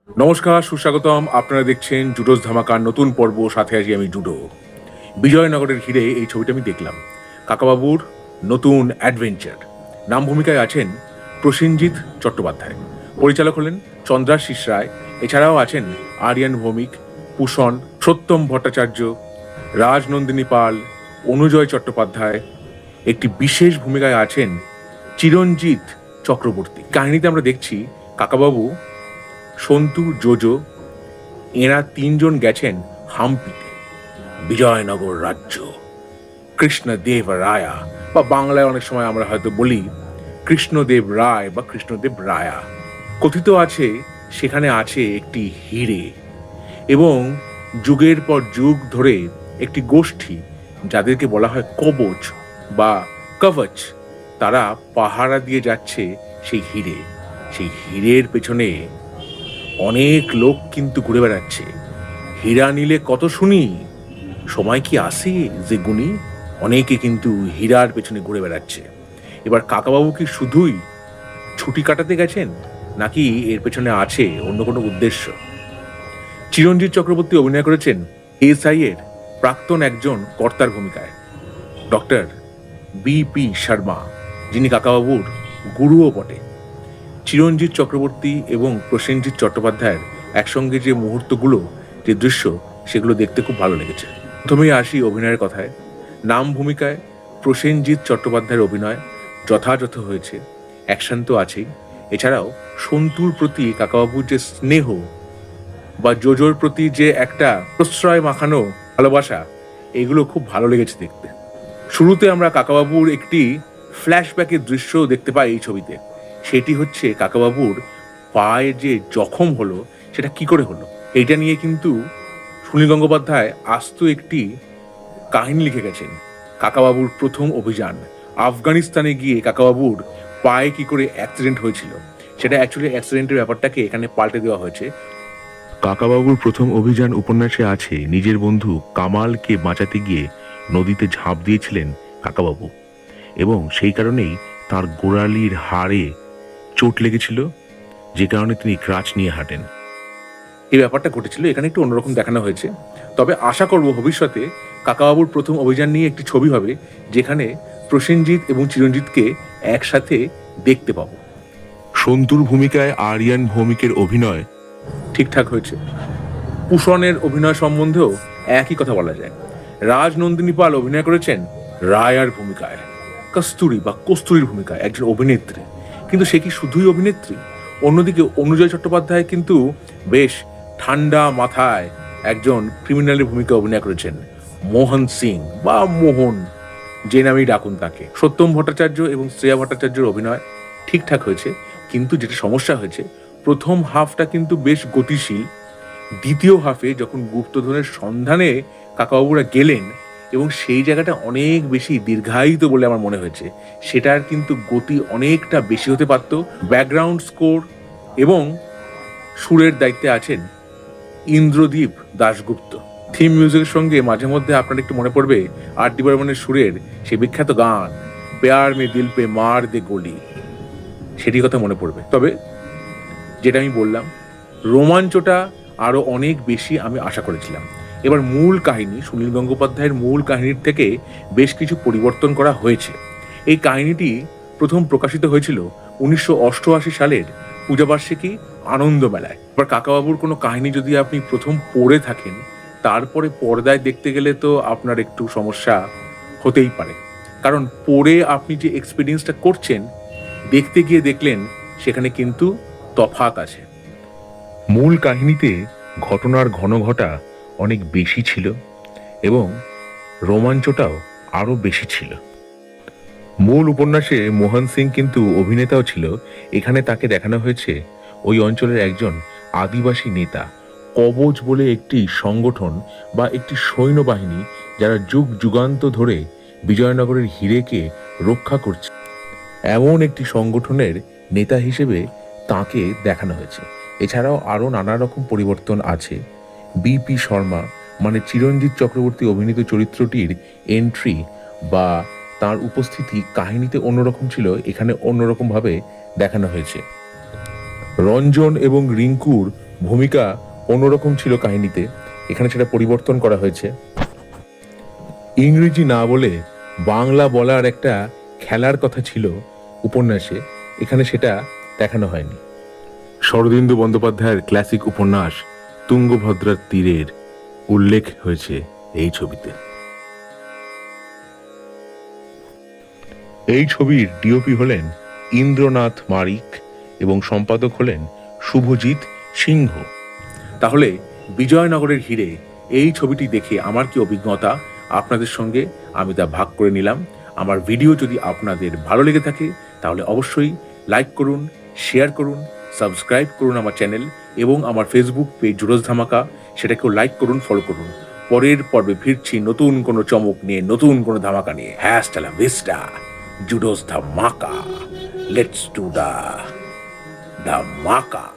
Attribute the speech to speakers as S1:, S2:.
S1: নমস্কার, সুস্বাগতম। আপনারা দেখছেন জুডোস ধামাকার নতুন পর্ব, সাথে আছি আমি জুডো। বিজয়নগরের হিরে এই ছবিটা আমি দেখলাম। কাকাবাবুর নতুন অ্যাডভেঞ্চার। নাম ভূমিকায় আছেন প্রসেনজিৎ চট্টোপাধ্যায়, পরিচালক হলেন চন্দ্রাশিস রায়। এছাড়াও আছেন আরিয়ান ভৌমিক, ভূষণ, সত্যম ভট্টাচার্য, রাজনন্দিনী পাল, অনুজয় চট্টোপাধ্যায়। একটি বিশেষ ভূমিকায় আছেন চিরঞ্জিত চক্রবর্তী। কাহিনীতে আমরা দেখছি কাকাবাবু, সন্তু, জোজো, এরা তিনজন গেছেন হাম্পিতে, বিজয়নগর রাজ্য, কৃষ্ণদেব রায়া, বা বাংলায় অনেক সময় আমরা হয়তো বলি কৃষ্ণদেব রায় বা কৃষ্ণদেব রায়া। কথিত আছে সেখানে আছে একটি হিরে, এবং যুগের পর যুগ ধরে একটি গোষ্ঠী, যাদেরকে বলা হয় কবচ বা কবচ, তারা পাহারা দিয়ে যাচ্ছে সেই হিরে। সেই হিরের পেছনে অনেক লোক কিন্তু ঘুরে বেড়াচ্ছে। হীরা নিলে কত শুনি, সময় কি আসে যে গুণী? অনেকে কিন্তু হীরার পেছনে ঘুরে বেড়াচ্ছে। এবার কাকাবাবু কি শুধুই ছুটি কাটাতে গেছেন, নাকি এর পেছনে আছে অন্য কোনো উদ্দেশ্য? চিরঞ্জিত চক্রবর্তী অভিনয় করেছেন এসআই এর প্রাক্তন একজন কর্তার ভূমিকায়, ডক্টর বিপি শর্মা, যিনি কাকাবাবুর গুরুও বটে। চিরঞ্জিত চক্রবর্তী এবং প্রসেনজিৎ চট্টোপাধ্যায়ের একসঙ্গে যে মুহূর্তগুলো, যে দৃশ্য, সেগুলো দেখতে খুব ভালো লেগেছে। প্রথমেই আসি অভিনয়ের কথায়। নাম ভূমিকায় প্রসেনজিৎ চট্টোপাধ্যায়ের অভিনয় যথাযথ হয়েছে, অ্যাকশন তো আছেই। এছাড়াও সন্তুর প্রতি কাকাবাবুর যে স্নেহ, বা জোজোর প্রতি যে একটা প্রশ্রয় মাখানো ভালোবাসা, এগুলো খুব ভালো লেগেছে দেখতে। শুরুতে আমরা কাকাবাবুর একটি ফ্ল্যাশব্যাকের দৃশ্য দেখতে পাই এই ছবিতে। সেটি হচ্ছে কাকাবাবুর পায়ে যে জখম হলো, সেটা কি করে হলো। এইটা নিয়ে কিন্তু সুনীল গঙ্গোপাধ্যায় আস্ত একটি কাহিনী লিখে গেছেন। কাকাবাবুর প্রথম অভিযান, আফগানিস্তানে গিয়ে কাকাবাবুর পায়ে কি করে অ্যাক্সিডেন্ট হয়েছিল, সেটা অ্যাকচুয়ালি অ্যাক্সিডেন্টের ব্যাপারটাকে এখানে পাল্টে দেওয়া হয়েছে। কাকাবাবুর প্রথম অভিযান উপন্যাসে আছে নিজের বন্ধু কামালকে বাঁচাতে গিয়ে নদীতে ঝাঁপ দিয়েছিলেন কাকাবাবু, এবং সেই কারণেই তার গোড়ালির হাড়ে চোট লেগেছিল, যে কারণে তিনি ক্রাচ নিয়ে হাঁটেন। এই ব্যাপারটা ঘটেছিল, এখানে একটু অন্যরকম দেখানো হয়েছে। তবে আশা করব ভবিষ্যতে কাকাবাবুর প্রথম অভিযান নিয়ে একটি ছবি হবে, যেখানে প্রসেনজিৎ এবং চিরঞ্জিতকে একসাথে দেখতে পাবো। সন্তুর ভূমিকায় আরিয়ান ভৌমিকের অভিনয় ঠিকঠাক হয়েছে। ভূষণের অভিনয় সম্বন্ধেও একই কথা বলা যায়। রাজনন্দিনী পাল অভিনয় করেছেন রায়ার ভূমিকায়, কস্তুরী বা কস্তুরীর ভূমিকায়, একজন অভিনেত্রী। কিন্তু সে কি শুধুই অভিনেত্রী? অন্যদিকে অনুজয় চট্টোপাধ্যায় কিন্তু বেশ ঠান্ডা মাথায় একজন ক্রিমিনালের ভূমিকা অভিনয় করেছেন, মোহন সিং বা মোহন, যে নামেই ডাকুন তাকে। সত্যম ভট্টাচার্য এবং শ্রেয়া ভট্টাচার্যের অভিনয় ঠিকঠাক হয়েছে, কিন্তু যেটা সমস্যা হয়েছে, প্রথম হাফটা কিন্তু বেশ গতিশীল। দ্বিতীয় হাফে যখন গুপ্তধনের সন্ধানে কাকাবাবুরা গেলেন, এবং সেই জায়গাটা অনেক বেশি দীর্ঘায়িত বলে আমার মনে হয়েছে। সেটার কিন্তু গতি অনেকটা বেশি হতে পারত। ব্যাকগ্রাউন্ড স্কোর এবং সুরের দায়িত্বে আছেন ইন্দ্রদীপ দাশগুপ্ত। থিম মিউজিকের সঙ্গে মাঝে মধ্যে আপনার একটু মনে পড়বে আর ডি বর্মনের সুরের সেই বিখ্যাত গান প্যার মে দিল পে মার দে গোলি, সেটির কথা মনে পড়বে। তবে যেটা আমি বললাম, রোমাঞ্চটা আরো অনেক বেশি আমি আশা করেছিলাম। এবার মূল কাহিনী, সুনীল গঙ্গোপাধ্যায়ের মূল কাহিনীর থেকে বেশ কিছু পরিবর্তন করা হয়েছে। এই কাহিনীটি প্রথম প্রকাশিত হয়েছিল 1988 সালের পূজাবার্ষিকী আনন্দ মেলায়। এবার কাকাবাবুর কোনো কাহিনী যদি আপনি প্রথম পড়ে থাকেন, তারপরে পর্দায় দেখতে গেলে তো আপনার একটু সমস্যা হতেই পারে। কারণ পড়ে আপনি যে এক্সপিরিয়েন্সটা করছেন, দেখতে গিয়ে দেখলেন সেখানে কিন্তু তফাৎ আছে। মূল কাহিনীতে ঘটনার ঘনঘটা অনেক বেশি ছিল, এবং রোমাঞ্চটাও আরো বেশি ছিল। মূল উপন্যাসে মোহন সিং কিন্তু অভিনেতাও ছিল। এখানে তাকে দেখানো হয়েছে ওই অঞ্চলের একজন আদিবাসী নেতা, কবচ বলে একটি সংগঠন বা একটি সৈন্যবাহিনী, যারা যুগ যুগান্ত ধরে বিজয়নগরের হিরেকে রক্ষা করছে, এমন একটি সংগঠনের নেতা হিসেবে তাকে দেখানো হয়েছে। এছাড়াও আরও নানা রকম পরিবর্তন আছে। বিপি শর্মা মানে চিরঞ্জিত চক্রবর্তী অভিনীত চরিত্রটির এন্ট্রি বা তার উপস্থিতি কাহিনীতে অন্যরকম ছিল, এখানে অন্যরকমভাবে দেখানো হয়েছে। রঞ্জন এবং রিঙ্কুর ভূমিকা অন্যরকম ছিল কাহিনীতে, এখানে সেটা পরিবর্তন করা হয়েছে। ইংরেজি না বলে বাংলা বলার একটা খেলার কথা ছিল উপন্যাসে, এখানে সেটা দেখানো হয়নি। শরদিন্দু বন্দ্যোপাধ্যায়ের ক্লাসিক উপন্যাস তুঙ্গভদ্রার তীরের উল্লেখ হয়েছে এই ছবিতে। এই ছবির ডিওপি হলেন ইন্দ্রনাথ মারিক এবং সম্পাদক হলেন শুভজিৎ সিংহ। তাহলে বিজয়নগরের হিরে এই ছবিটি দেখে আমার কি অভিজ্ঞতা আপনাদের সঙ্গে আমি তা ভাগ করে নিলাম। আমার ভিডিও যদি আপনাদের ভালো লেগে থাকে তাহলে অবশ্যই লাইক করুন, শেয়ার করুন, সাবস্ক্রাইব করুন আমার চ্যানেল এবং আমার ফেসবুক পেজ জুডোস ধামাকা, সেটাকেও লাইক করুন, ফলো করুন। পরের পর্বে ফিরছি নতুন কোনো চমক নিয়ে, নতুন কোনো ধামাকা নিয়ে। হ্যাস্টা লা ভিস্টা, জুডোস ধামাকা, লেটস ডু দা ধামাকা।